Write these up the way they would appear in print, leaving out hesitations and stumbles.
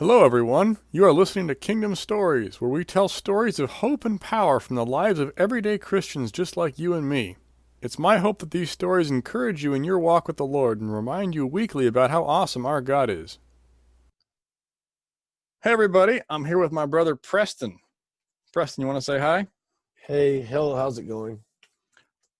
Hello, everyone. You are listening to Kingdom Stories, where we tell stories of hope and power from the lives of everyday Christians just like you and me. It's my hope that these stories encourage you in your walk with the Lord and remind you weekly about how awesome our God is. Hey, everybody. I'm here with my brother Preston. Preston, you want to say hi? Hey, hell, how's it going?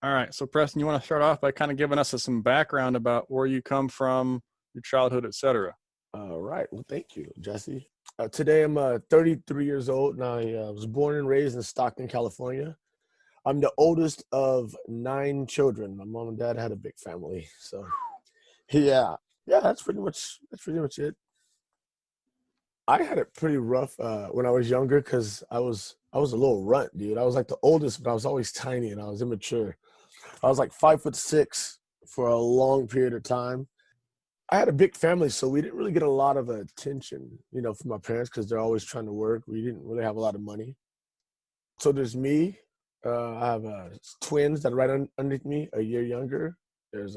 All right. So, Preston, you want to start off by kind of giving us some background about where you come from, your childhood, etc. All right. Well, thank you, Jesse. Today I'm 33 years old and I was born and raised in Stockton, California. I'm the oldest of 9 children. My mom and dad had a big family. So yeah, yeah, that's pretty much it. I had it pretty rough when I was younger because I was a little runt, dude. I was like the oldest, but I was always tiny and I was immature. I was like 5'6" for a long period of time. I had a big family, so we didn't really get a lot of attention, from my parents because they're always trying to work. We didn't really have a lot of money. So there's me. I have twins that are right underneath me, a year younger. There's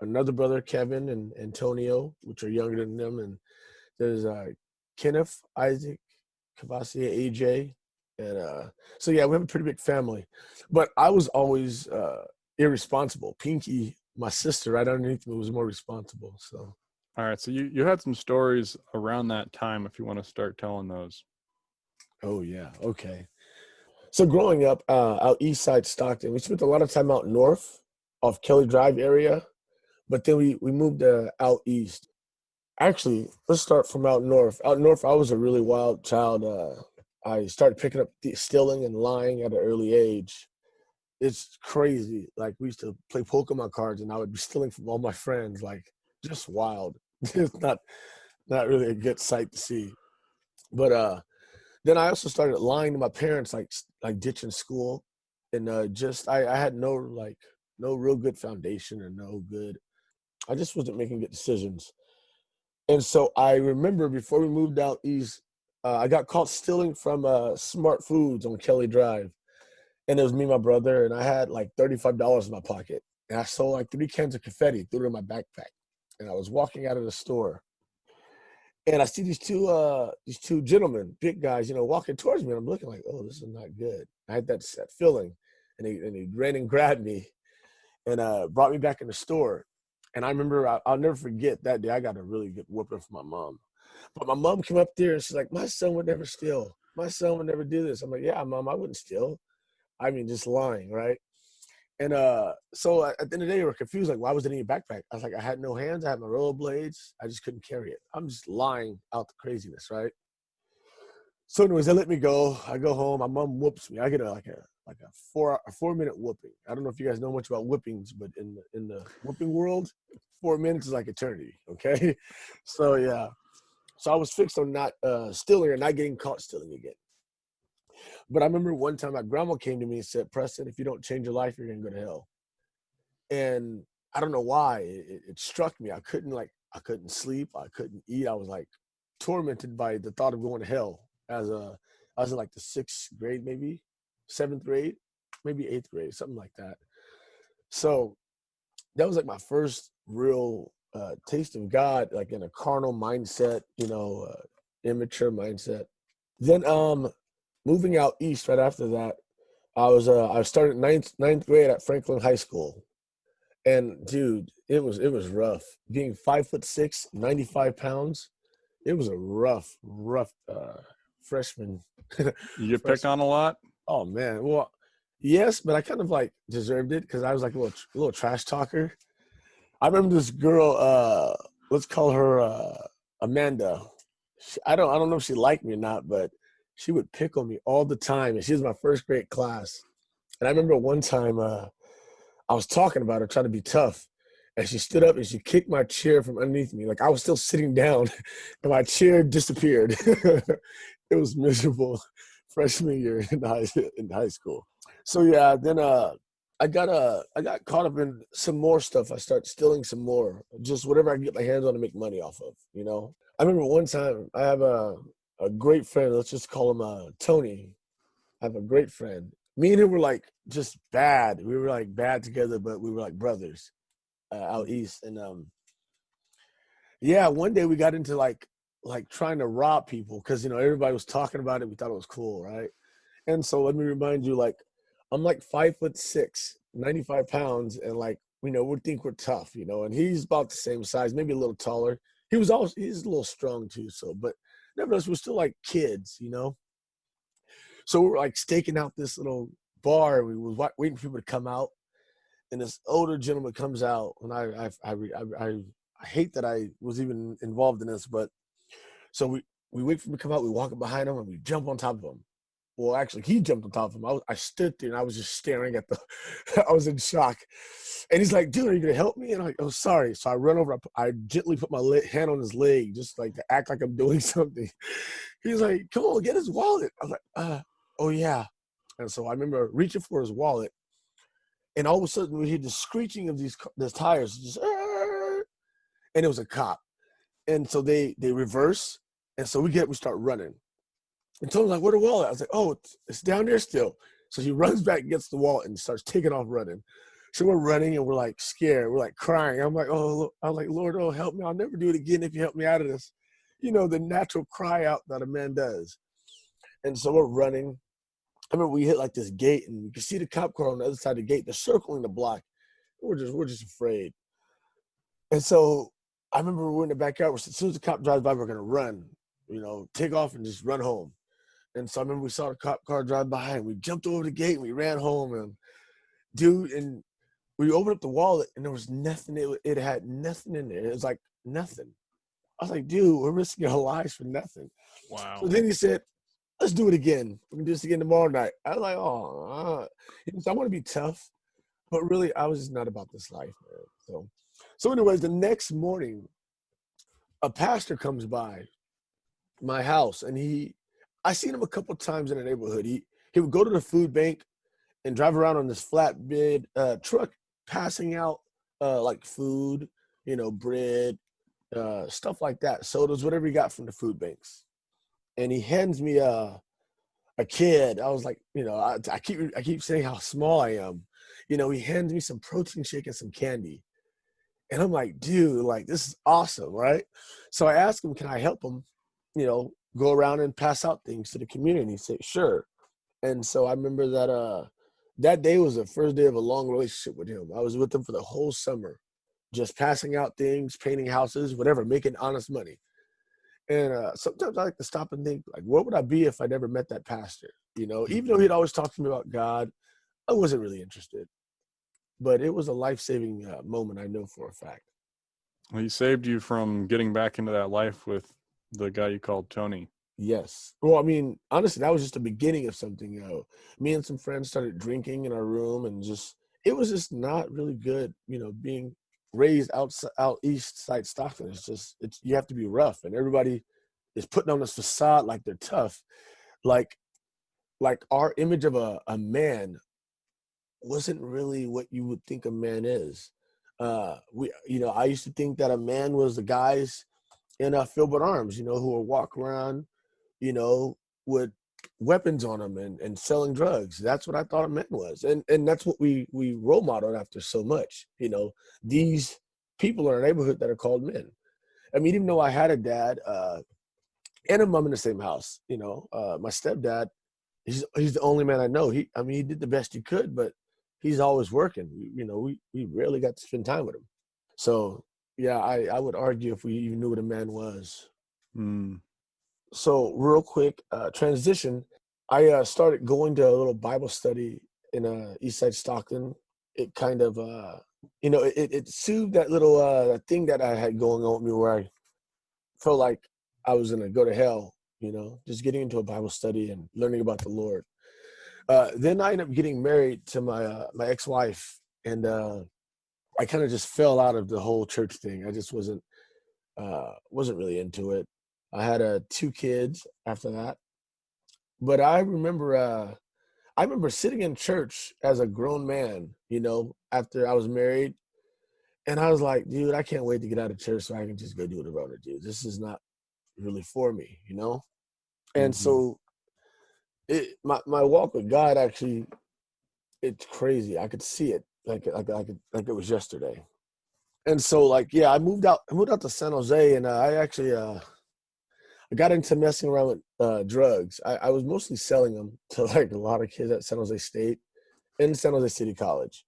another brother, Kevin and Antonio, which are younger than them. And there's Kenneth, Isaac, Cavassier, AJ. And so, yeah, we have a pretty big family. But I was always irresponsible. Pinky, my sister, right underneath me, was more responsible. So, All right. So, you had some stories around that time if you want to start telling those. oh, yeah. Okay. So, growing up out east side Stockton, we spent a lot of time out north off Kelly Drive area. But then we moved out east. Actually, let's start from out north. Out north, I was a really wild child. I started picking up stealing and lying at an early age. It's crazy. Like we used to play Pokemon cards, and I would be stealing from all my friends. Like just wild. It's not really a good sight to see. But then I also started lying to my parents, like ditching school, and just I had no real good foundation or no good. I just wasn't making good decisions. And so I remember before we moved out east, I got caught stealing from Smart Foods on Kelly Drive. And it was me and my brother, and I had like $35 in my pocket. And I stole like 3 cans of confetti, threw it in my backpack. And I was walking out of the store. And I see these two gentlemen, big guys, walking towards me. And I'm looking like, oh, this is not good. I had that feeling. And he ran and grabbed me and brought me back in the store. And I remember I'll never forget that day. I got a really good whooping from my mom. But my mom came up there and she's like, my son would never steal. My son would never do this. I'm like, yeah, mom, I wouldn't steal. I mean, just lying, right? And so at the end of the day, we were confused. Like, why was it in your backpack? I was like, I had no hands. I had my rollerblades. I just couldn't carry it. I'm just lying out the craziness, right? So, anyways, they let me go. I go home. My mom whoops me. I get a 4 minute whooping. I don't know if you guys know much about whippings, but in the whooping world, 4 minutes is like eternity. Okay, so yeah. So I was fixed on not stealing or not getting caught stealing again. But I remember one time my grandma came to me and said, Preston, if you don't change your life, you're gonna go to hell. And I don't know why it struck me. I couldn't sleep, I couldn't eat. I was like tormented by the thought of going to hell. I was in like the 6th grade, maybe 7th grade, maybe 8th grade, something like that. So that was like my first real taste of God, like in a carnal mindset, immature mindset. Then moving out east right after that, I started ninth grade at Franklin High School. And dude, it was rough. Being 5'6", 95 pounds, it was a rough freshman You get picked freshman. on a lot? Oh man. Well, yes, but I kind of like deserved it because I was like a little trash talker. I remember this girl, let's call her Amanda. I don't know if she liked me or not, but she would pick on me all the time. And she was my first grade class. And I remember one time I was talking about her, trying to be tough. And she stood up and she kicked my chair from underneath me. Like I was still sitting down and my chair disappeared. It was miserable freshman year in high school. So yeah, then I got caught up in some more stuff. I started stealing some more, just whatever I can get my hands on to make money off of. I remember one time I have a great friend. Let's just call him Tony. I have a great friend. Me and him were like just bad. We were like bad together, but we were like brothers out east. And yeah, one day we got into like like trying to rob people because everybody was talking about it. We thought it was cool, right? And so let me remind you, like, I'm like 5'6", 95 pounds, and like we think we're tough, and he's about the same size, maybe a little taller. He's a little strong too, so but nevertheless, we're still like kids. So we were like staking out this little bar. We was waiting for people to come out, and this older gentleman comes out, and I hate that I was even involved in this, but so we wait for him to come out. We walk up behind him, and we jump on top of him. Well, actually, he jumped on top of him. I stood there, and I was just staring at the. I was in shock, and he's like, "Dude, are you gonna help me?" And I'm like, "Oh, sorry." So I run over. I gently put my hand on his leg, just like to act like I'm doing something. He's like, "Come on, get his wallet." I was like, "Oh yeah." And so I remember reaching for his wallet, and all of a sudden we hear the screeching of these tires, just, and it was a cop. And so they reverse, and so we start running. And Tony's like, "Where the wallet?" I was like, "Oh, it's down there still." So he runs back, gets the wallet, and starts taking off running. So we're running, and we're like scared. We're like crying. I'm like, "Lord, oh, help me. I'll never do it again if you help me out of this." The natural cry out that a man does. And so we're running. I remember we hit like this gate, and you can see the cop car on the other side of the gate. They're circling the block. We're just afraid. And so I remember we're in the backyard. As soon as the cop drives by, we're gonna run. Take off and just run home. And so I remember we saw the cop car drive by, and we jumped over the gate, and we ran home. And and we opened up the wallet, and there was nothing. It had nothing in there. It was like nothing. I was like, "Dude, we're risking our lives for nothing." Wow. So then he said, "Let's do it again. We can do this again tomorrow night." I was like, "Oh, I want to be tough," but really, I was just not about this life, man. So anyways, the next morning, a pastor comes by my house, and I seen him a couple times in the neighborhood. He would go to the food bank and drive around on this flatbed truck, passing out like food, bread, stuff like that, sodas, whatever he got from the food banks. And he hands me a kid. I was like, I keep saying how small I am. He hands me some protein shake and some candy. And I'm like, "Dude, like, this is awesome, right?" So I asked him, "Can I help him, go around and pass out things to the community?" He said, "Sure." And so I remember that day was the first day of a long relationship with him. I was with him for the whole summer, just passing out things, painting houses, whatever, making honest money. And sometimes I like to stop and think, like, what would I be if I never met that pastor? Even though he'd always talk to me about God, I wasn't really interested. But it was a life-saving moment, I know for a fact. He saved you from getting back into that life with the guy you called Tony. Yes. Well, I mean, honestly, that was just the beginning of something. Me and some friends started drinking in our room, and it was just not really good. Being raised out east side Stockton, you have to be rough, and everybody is putting on this facade like they're tough. Like our image of a man wasn't really what you would think a man is. I used to think that a man was the guys in Filbert Arms, who would walk around, with weapons on them and selling drugs. That's what I thought a man was. And that's what we role modeled after so much. These people in our neighborhood that are called men. I mean, even though I had a dad and a mom in the same house, my stepdad, he's the only man I know. He did the best he could, but he's always working. We rarely got to spend time with him. So yeah, I would argue if we even knew what a man was. Mm. So real quick, transition. I started going to a little Bible study in Eastside Stockton. It kind of, it soothed that little thing that I had going on with me where I felt like I was going to go to hell, just getting into a Bible study and learning about the Lord. Then I ended up getting married to my ex-wife, and I kind of just fell out of the whole church thing. I just wasn't really into it. I had 2 kids after that. But I remember sitting in church as a grown man, after I was married. And I was like, "Dude, I can't wait to get out of church so I can just go do what I want to do. This is not really for me." And so my walk with God, actually, it's crazy. I could see it like it was yesterday. And so, like, yeah, I moved out to San Jose, and I actually I got into messing around with drugs. I was mostly selling them to like a lot of kids at San Jose State and San Jose City College.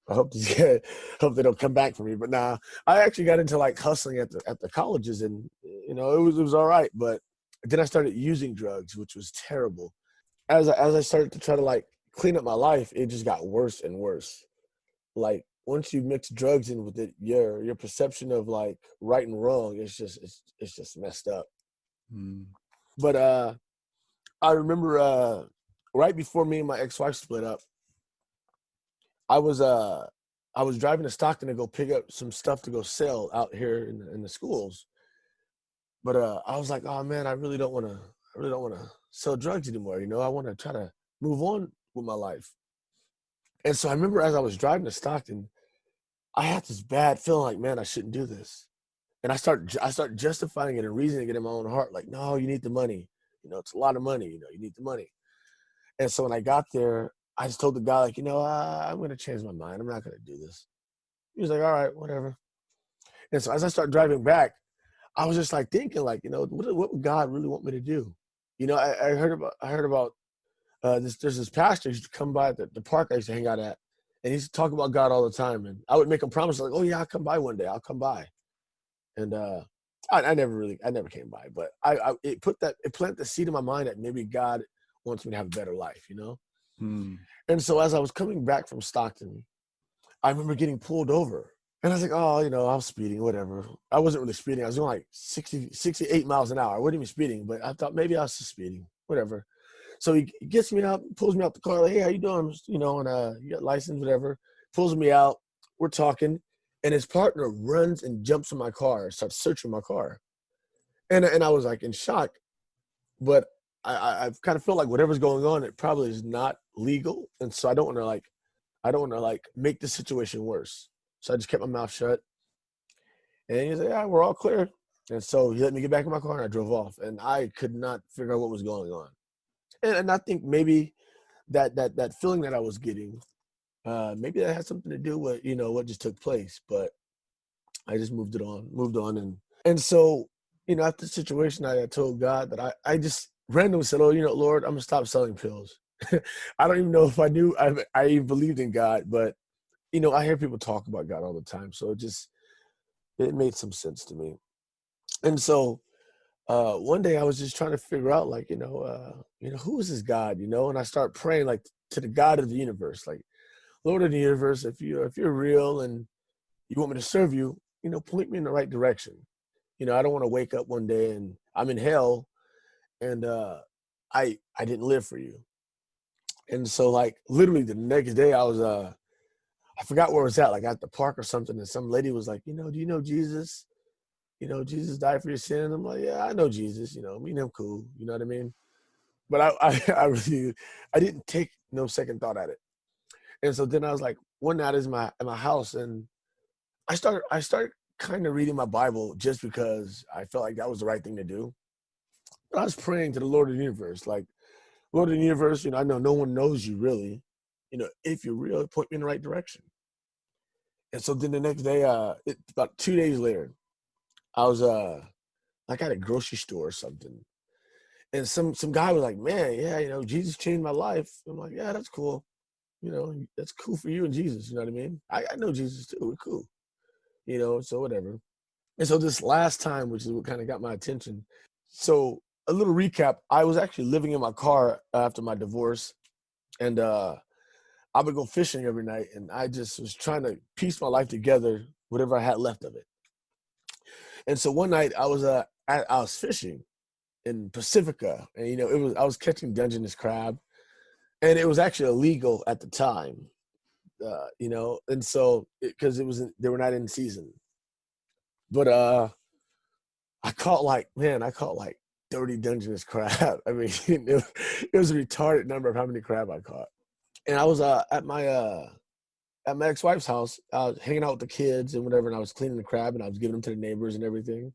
I hope these guys, hope they don't come back for me. But nah, I actually got into like hustling at the colleges, and it was all right. But then I started using drugs, which was terrible. As I started to try to like clean up my life, it just got worse and worse. Like once you mix drugs in with it, your perception of like right and wrong it's just messed up. Mm. But I remember right before me and my ex-wife split up, I was I was driving to Stockton to go pick up some stuff to go sell out here in the schools. But I was like, oh man, I really don't want to sell drugs anymore. I want to try to move on with my life. And so I remember as I was driving to Stockton, I had this bad feeling like, man, I shouldn't do this. And I start justifying it and reasoning it in my own heart, like, no, you need the money. It's a lot of money. You need the money. And so when I got there, I just told the guy, like, I'm going to change my mind. I'm not going to do this. He was like, all right, whatever. And so as I start driving back, I was just like thinking, like, what would God really want me to do? I heard about there's this pastor who used to come by the park I used to hang out at, and he used to talk about God all the time. And I would make him promise, like, oh yeah, I'll come by one day. I'll come by. And I never came by, but it planted the seed in my mind that maybe God wants me to have a better life. Hmm. And so as I was coming back from Stockton, I remember getting pulled over. And I was like, oh, I'm speeding, whatever. I wasn't really speeding. I was going like 68 miles an hour. I wasn't even speeding, but I thought maybe I was just speeding, whatever. So he gets me out, pulls me out the car, like, hey, how you doing? And you got license, whatever. Pulls me out. We're talking. And his partner runs and jumps in my car, starts searching my car. And I was like in shock. But I kind of felt like whatever's going on, it probably is not legal. And so I don't want to make the situation worse. So I just kept my mouth shut. And he said, yeah, we're all clear. And so he let me get back in my car and I drove off. And I could not figure out what was going on. And I think maybe that feeling that I was getting, maybe that had something to do with, what just took place. But I just moved on. And so, after the situation, I told God that I just randomly said, oh, Lord, I'm going to stop selling pills. I don't even know if I knew I even believed in God, but, I hear people talk about God all the time. So it made some sense to me. And so one day I was just trying to figure out, like, who is this God, and I start praying like to the God of the universe, like, Lord of the universe, if you're real and you want me to serve you, point me in the right direction. I don't want to wake up one day and I'm in hell and I didn't live for you. And so like literally the next day I forgot where I was at, like at the park or something, and some lady was like, do you know Jesus? Jesus died for your sin. I'm like, yeah, I know Jesus, me and him cool, you know what I mean? But I really, I didn't take no second thought at it. And so then I was like, one night is at my house, and I started kind of reading my Bible just because I felt like that was the right thing to do. But I was praying to the Lord of the universe, like, Lord of the universe, I know no one knows you really. If you're real, point me in the right direction. And so then the next day, about 2 days later, I was like at a grocery store or something. And some guy was like, man, yeah, Jesus changed my life. I'm like, yeah, that's cool. That's cool for you and Jesus. You know what I mean? I know Jesus too. We're cool. So whatever. And so this last time, which is what kind of got my attention. So a little recap, I was actually living in my car after my divorce. And I would go fishing every night. And I just was trying to piece my life together, whatever I had left of it. And so one night I was fishing in Pacifica, and I was catching Dungeness crab, and it was actually illegal at the time, and so because they were not in season. But I caught like 30 Dungeness crab. I mean, it was a retarded number of how many crab I caught. And I was at my ex-wife's house, hanging out with the kids and whatever, and I was cleaning the crab and I was giving them to the neighbors and everything.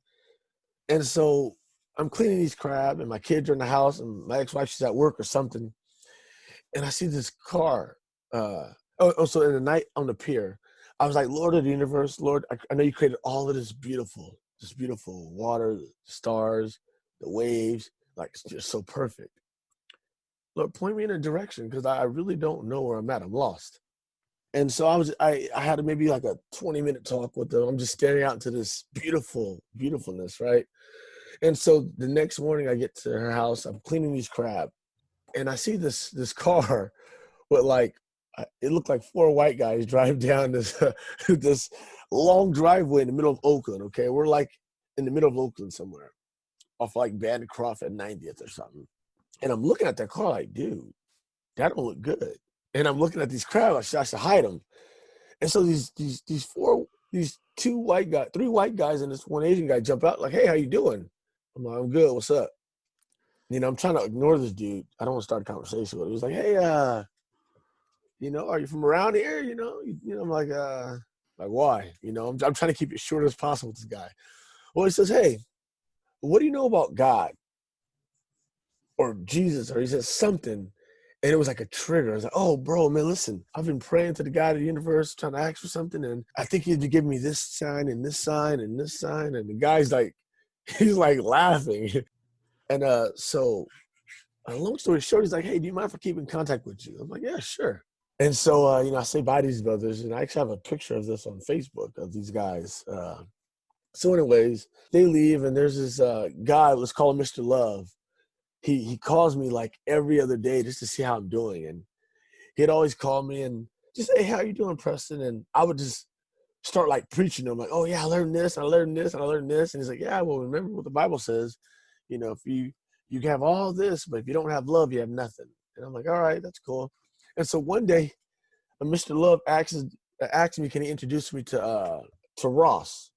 And so I'm cleaning these crab and my kids are in the house and my ex-wife, she's at work or something. And I see this car. So in the night on the pier, I was like, Lord of the universe, Lord, I know you created all of this beautiful water, stars, the waves, like it's just so perfect. Lord, point me in a direction because I really don't know where I'm at. I'm lost. And so I had maybe like a 20-minute talk with them. I'm just staring out into this beautifulness, right? And so the next morning I get to her house, I'm cleaning these crab, and I see this car with like, it looked like 4 white guys drive down this this long driveway in the middle of Oakland, okay? We're like in the middle of Oakland somewhere, off like Bancroft at 90th or something. And I'm looking at that car like, dude, that don't look good. And I'm looking at these crabs, I should hide them. And so these 2 white guys, 3 white guys and this 1 Asian guy jump out like, hey, how you doing? I'm like, I'm good, what's up? You know, I'm trying to ignore this dude. I don't want to start a conversation with him. He was like, hey, you know, are you from around here? You know, I'm like why? You know, I'm trying to keep it short as possible with this guy. Well, he says, hey, what do you know about God or Jesus? Or he says something. And it was like a trigger. I was like, oh, bro, man, listen, I've been praying to the God of the universe, trying to ask for something. And I think he'd be giving me this sign and this sign and this sign. And the guy's like, he's like laughing. And so long story short, he's like, hey, do you mind if I keep in contact with you? I'm like, yeah, sure. And so, you know, I say bye to these brothers. And I actually have a picture of this on Facebook of these guys. So anyways, they leave. And there's this guy, let's call him Mr. Love. He calls me like every other day just to see how I'm doing. And he'd always call me and just say, hey, how you doing, Preston? And I would just start like preaching to him, like, oh yeah, I learned this, I learned this, and I learned this. And he's like, yeah, well, remember what the Bible says, you know, if you can have all this, but if you don't have love, you have nothing. And I'm like, all right, that's cool. And so one day, Mr. Love asked me, can he introduce me to Ross?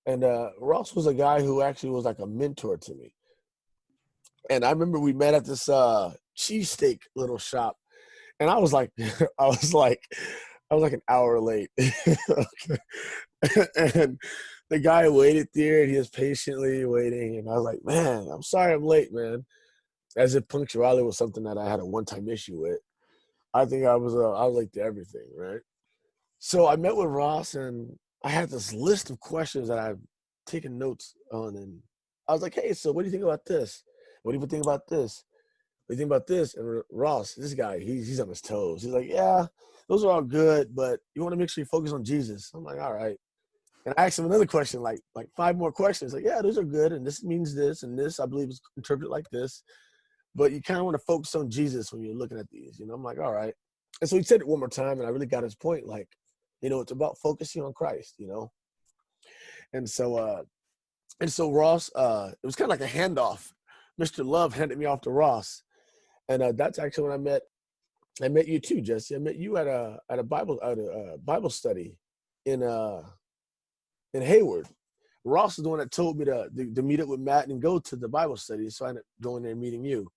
And Ross was a guy who actually was like a mentor to me. And I remember we met at this cheesesteak little shop, and I was like, I was like an hour late. Okay. And the guy waited there, and he was patiently waiting. And I was like, man, I'm sorry I'm late, man. As if punctuality was something that I had a one-time issue with. I think I was late to everything, right? So I met with Ross, and I had this list of questions that I've taken notes on, and I was like, hey, so what do you think about this? What do you think about this? What do you think about this? And Ross, this guy, he's on his toes. He's like, yeah, those are all good, but you want to make sure you focus on Jesus. I'm like, all right. And I asked him another question, like 5 more questions. Like, yeah, those are good, and this means this, and this, I believe, is interpreted like this. But you kind of want to focus on Jesus when you're looking at these. You know, I'm like, all right. And so he said it one more time, and I really got his point. Like, you know, it's about focusing on Christ, you know. And so Ross, it was kind of like a handoff. Mr. Love handed me off to Ross, and that's actually when I met you too, Jesse. I met you at a Bible study in Hayward. Ross is the one that told me to meet up with Matt and go to the Bible study, so I ended up going there and meeting you.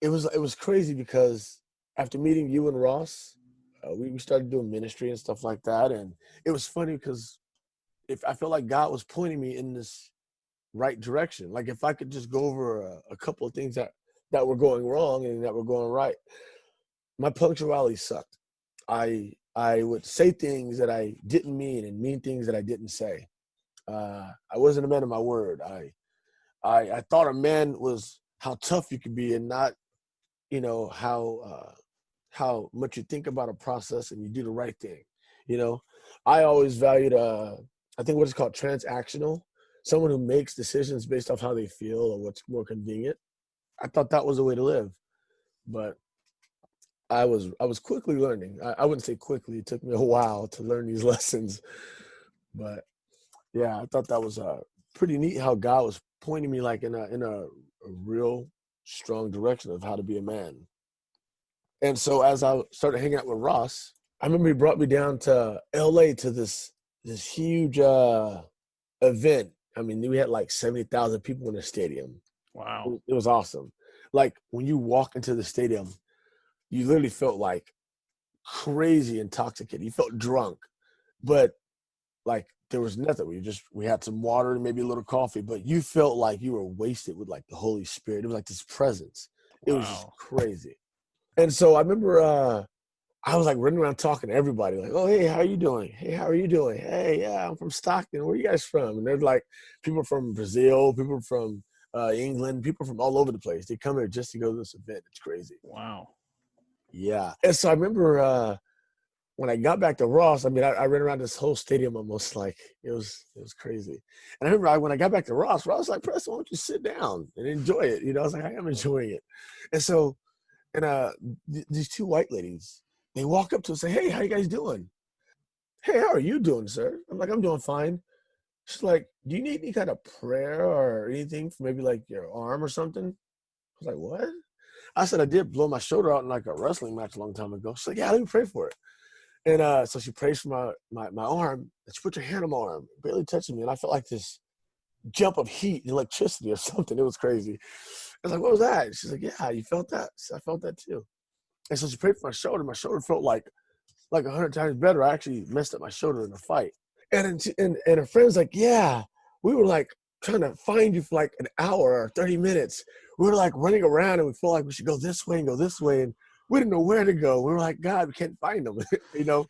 It was crazy because after meeting you and Ross, we started doing ministry and stuff like that, and it was funny because if I felt like God was pointing me in this right direction. Like if I could just go over a couple of things that were going wrong and that were going right. My punctuality sucked. I would say things that I didn't mean and mean things that I didn't say. I wasn't a man of my word. I thought a man was how tough you could be and not, you know, how much you think about a process and you do the right thing. You know, I always valued I think what is called transactional. Someone who makes decisions based off how they feel or what's more convenient. I thought that was the way to live, but I was quickly learning. I wouldn't say quickly. It took me a while to learn these lessons, but yeah, I thought that was pretty neat how God was pointing me like in a real strong direction of how to be a man. And so as I started hanging out with Ross, I remember he brought me down to LA to this huge event. I mean, we had like 70,000 people in the stadium. Wow. It was awesome. Like when you walk into the stadium, you literally felt like crazy intoxicated. You felt drunk, but like there was nothing. We had some water and maybe a little coffee, but you felt like you were wasted with like the Holy Spirit. It was like this presence. It was just crazy. And so I remember I was like running around talking to everybody, like, oh, hey, how are you doing? Hey, how are you doing? Hey, yeah, I'm from Stockton. Where are you guys from? And there's like people from Brazil, people from England, people from all over the place. They come here just to go to this event. It's crazy. Wow. Yeah. And so I remember when I got back to Ross, I mean, I ran around this whole stadium almost like it was crazy. And I remember when I got back to Ross was like, Preston, why don't you sit down and enjoy it? You know, I was like, I am enjoying it. And so, and these two white ladies, they walk up to us and say, hey, how you guys doing? Hey, how are you doing, sir? I'm like, I'm doing fine. She's like, do you need any kind of prayer or anything for maybe like your arm or something? I was like, what? I said, I did blow my shoulder out in like a wrestling match a long time ago. She's like, yeah, let me pray for it. And so she prays for my arm, and she put her hand on my arm, barely touching me, and I felt like this jump of heat and electricity or something. It was crazy. I was like, what was that? And she's like, yeah, you felt that? So I felt that too. And so she prayed for my shoulder. My shoulder felt like 100 times better. I actually messed up my shoulder in a fight. And her friend's like, yeah, we were like trying to find you for like an hour or 30 minutes. We were like running around and we felt like we should go this way and go this way. And we didn't know where to go. We were like, God, we can't find them, you know?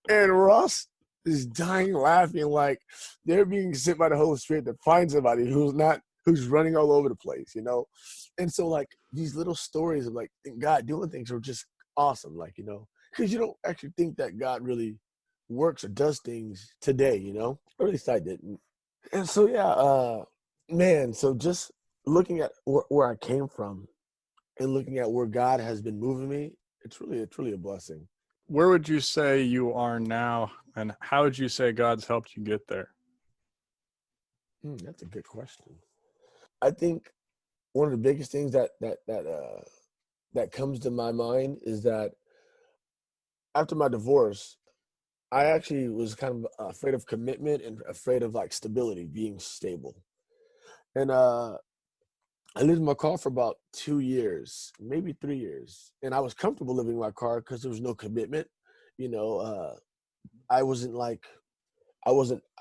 And Ross is dying laughing like they're being sent by the Holy Spirit to find somebody who's running all over the place, you know? And so like these little stories of like God doing things were just awesome, like, you know, because you don't actually think that God really works or does things today, you know? Or at least I didn't. And so, yeah, man, so just looking at where I came from and looking at where God has been moving me, it's really a blessing. Where would you say you are now, and how would you say God's helped you get there? That's a good question. I think one of the biggest things that comes to my mind is that after my divorce, I actually was kind of afraid of commitment and afraid of like stability, being stable. And I lived in my car for about 2 years, maybe 3 years, and I was comfortable living in my car because there was no commitment. You know, I wasn't like I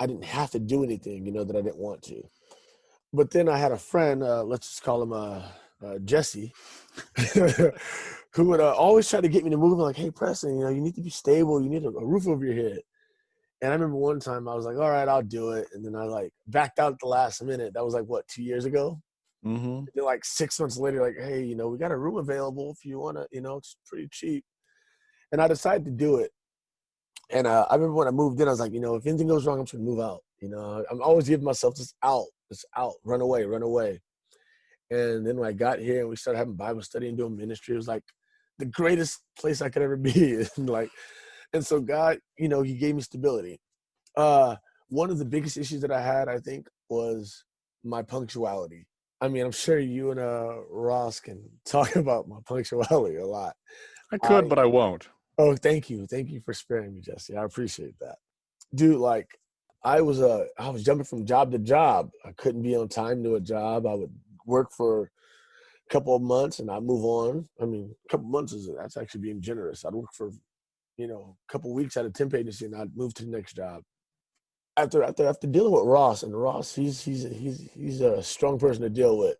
didn't have to do anything, you know, that I didn't want to. But then I had a friend, let's just call him Jesse, who would always try to get me to move. Like, hey, Preston, you know, you need to be stable. You need a roof over your head. And I remember one time I was like, all right, I'll do it. And then I like backed out at the last minute. That was like, what, 2 years ago? Mm-hmm. Then like 6 months later, like, hey, you know, we got a room available if you want to, you know, it's pretty cheap. And I decided to do it. And I remember when I moved in, I was like, you know, if anything goes wrong, I'm just going to move out. You know, I'm always giving myself this out, run away, run away. And then when I got here and we started having Bible study and doing ministry, it was like the greatest place I could ever be. And so God, you know, he gave me stability. One of the biggest issues that I had, I think, was my punctuality. I mean, I'm sure you and Ross can talk about my punctuality a lot. I could, but I won't. Oh, thank you. Thank you for sparing me, Jesse. I appreciate that. Dude, like I was jumping from job to job. I couldn't be on time to a job. I would work for a couple of months and I'd move on. I mean, a couple of months that's actually being generous. I'd work for, you know, a couple of weeks at a temp agency and I'd move to the next job. After dealing with Ross, and Ross, he's a strong person to deal with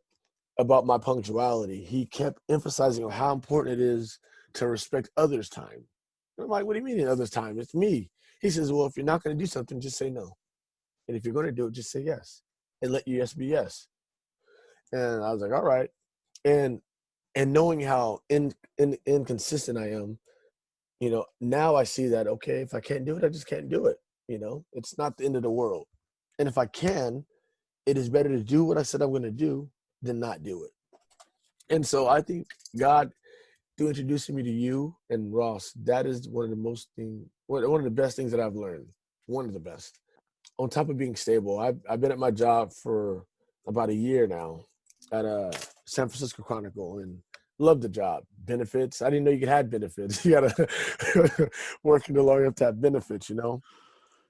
about my punctuality. He kept emphasizing on how important it is to respect others' time. And I'm like, what do you mean others' time? It's me. He says, well, if you're not going to do something, just say no. And if you're going to do it, just say yes. And let your yes be yes. And I was like, all right. And knowing how inconsistent I am, you know, now I see that, okay, if I can't do it, I just can't do it. You know, it's not the end of the world. And if I can, it is better to do what I said I'm going to do than not do it. And so I think God, through introducing me to you and Ross, that is one of the best things that I've learned. One of the best. On top of being stable, I've been at my job for about a year now at San Francisco Chronicle and love the job. Benefits. I didn't know you could have benefits. You gotta working too long, you have to have benefits, you know.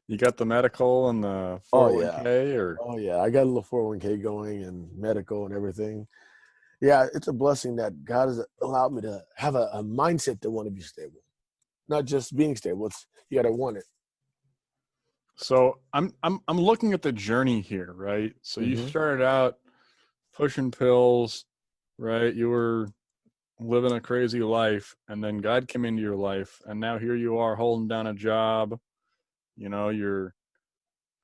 You got the medical and the Oh yeah. 401k, or Oh yeah. I got a little 401k going and medical and everything. Yeah, it's a blessing that God has allowed me to have a mindset to want to be stable. Not just being stable. It's you gotta want it. so I'm looking at the journey here, right? So you Mm-hmm. started out pushing pills, right? You were living a crazy life, and then God came into your life, and now here you are holding down a job. You know, you're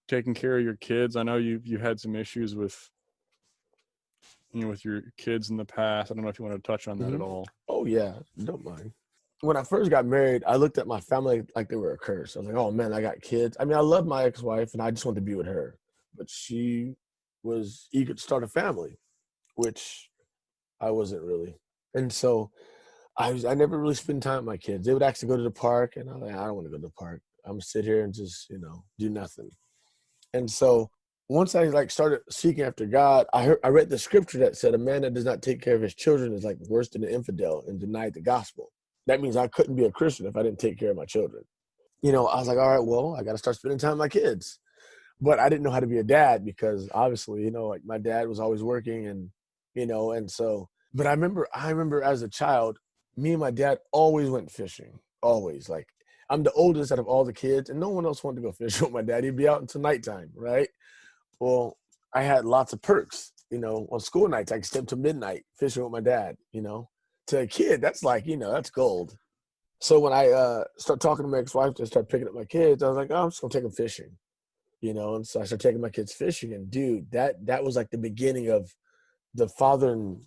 taking care of your kids. I know you had some issues with with your kids in the past. I don't know if you want to touch on that at Hmm. all. Oh yeah, don't mind. When I first got married, I looked at my family like they were a curse. I was like, oh man, I got kids. I mean, I love my ex-wife and I just wanted to be with her, but she was eager to start a family, which I wasn't really. And so I never really spent time with my kids. They would actually go to the park, and I'm like, I don't want to go to the park. I'm gonna sit here and just do nothing. And so once I like started seeking after God, I read the scripture that said a man that does not take care of his children is like worse than an infidel and denied the gospel. That means I couldn't be a Christian if I didn't take care of my children. I was like, all right, well, I got to start spending time with my kids. But I didn't know how to be a dad because obviously, like my dad was always working and so, but I remember as a child, me and my dad always went fishing, always. Like I'm the oldest out of all the kids and no one else wanted to go fishing with my dad. He'd be out until nighttime, right? Well, I had lots of perks, on school nights. I could stay up to midnight fishing with my dad. To a kid, that's like, that's gold. So when I start talking to my ex-wife to start picking up my kids, I was like, oh, I'm just gonna take them fishing. And so I started taking my kids fishing, and dude, that was like the beginning of the father and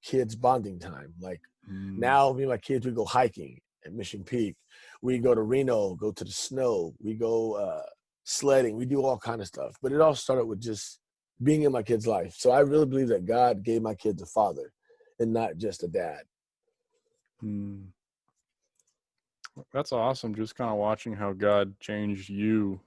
kids bonding time. Like now, me and my kids, we go hiking at Mission Peak. We go to Reno, go to the snow. We go sledding. We do all kind of stuff. But it all started with just being in my kids' life. So I really believe that God gave my kids a father and not just a dad. Hmm. That's awesome. Just kind of watching how God changed you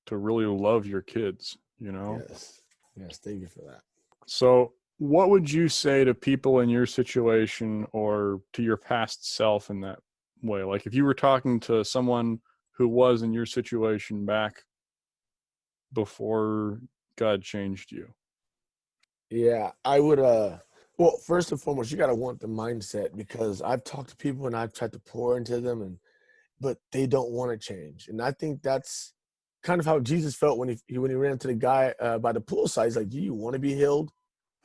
to really love your kids. Yes. Yes. Thank you for that. So what would you say to people in your situation or to your past self in that way? Like if you were talking to someone who was in your situation back before God changed you. Yeah, I would well, first and foremost, you gotta want the mindset because I've talked to people and I've tried to pour into them but they don't want to change. And I think that's kind of how Jesus felt when he ran into the guy by the poolside. He's like, do you want to be healed?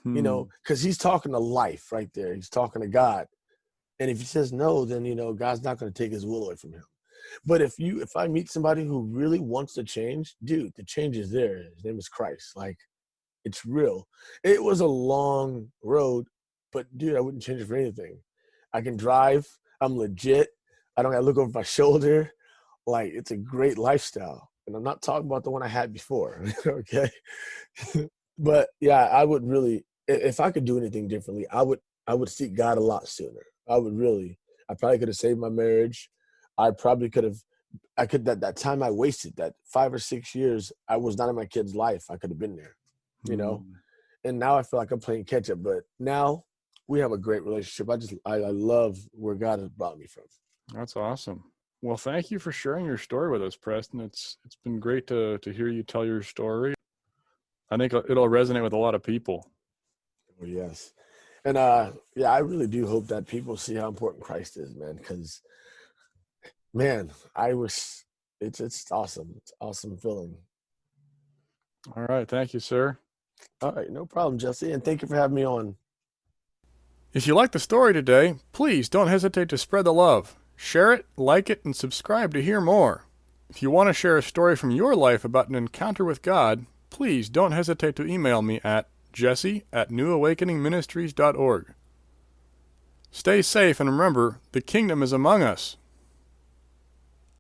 Hmm. Because he's talking to life right there. He's talking to God. And if he says no, then God's not going to take his will away from him. But if I meet somebody who really wants to change, dude, the change is there. His name is Christ. Like it's real. It was a long road, but dude, I wouldn't change it for anything. I can drive. I'm legit. I don't got to look over my shoulder. Like it's a great lifestyle. And I'm not talking about the one I had before. Okay. But yeah, I would really, if I could do anything differently, I would seek God a lot sooner. I probably could have saved my marriage. I probably could have, that time I wasted, that 5 or 6 years, I was not in my kid's life. I could have been there, you know? Hmm. And now I feel like I'm playing catch up, but now we have a great relationship. I love where God has brought me from. That's awesome. Well, thank you for sharing your story with us, Preston. It's been great to hear you tell your story. I think it'll resonate with a lot of people. Oh, yes. And yeah, I really do hope that people see how important Christ is, man, because man, it's awesome. It's awesome feeling. All right. Thank you, sir. All right, no problem, Jesse, and thank you for having me on. If you liked the story today, please don't hesitate to spread the love. Share it, like it, and subscribe to hear more. If you want to share a story from your life about an encounter with God, please don't hesitate to email me at jesse@newawakeningministries.org. Stay safe and remember, the kingdom is among us.